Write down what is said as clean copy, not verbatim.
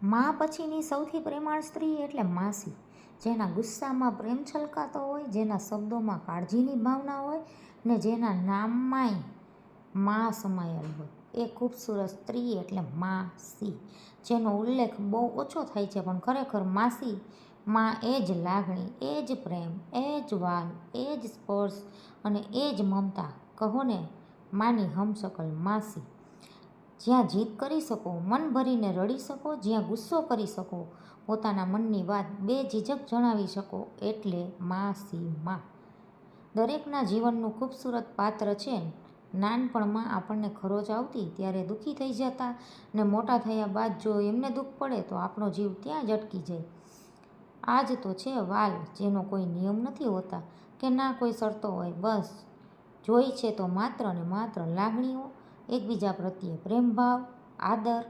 મા પછીની સૌથી પ્રેમાળ સ્ત્રી એટલે માસી, જેના ગુસ્સામાં પ્રેમ છલકાતો હોય, જેના શબ્દોમાં કાળજીની ભાવના હોય ને જેના નામમાંય મા સમાયેલ હોય. એ ખૂબસૂરત સ્ત્રી એટલે માસી, જેનો ઉલ્લેખ બહુ ઓછો થાય છે, પણ ખરેખર માસી માં એ જ લાગણી, એ જ પ્રેમ, એ જ વાલ, એ જ સ્પર્શ અને એ જ મમતા. કહો ને, માની હમશકલ માસી. જ્યાં જીદ કરી શકો, મન ભરીને રડી શકો, જ્યાં ગુસ્સો કરી શકો, પોતાના મનની વાત બેઝિઝક જણાવી શકો, એટલે માસી માં. દરેકના જીવનનું ખૂબસૂરત પાત્ર છે. નાનપણમાં આપણને ખરોચ આવતી ત્યારે દુઃખી થઈ જતા, ને મોટા થયા બાદ જો એમને દુઃખ પડે તો આપણો જીવ ત્યાં જ અટકી જાય. આ જ તો છે વાલ, જેનો કોઈ નિયમ નથી હોતા કે ના કોઈ શરતો હોય. બસ જોઈ છે તો માત્ર ને માત્ર લાગણીઓ, એકબીજા પ્રત્યે પ્રેમભાવ, આદર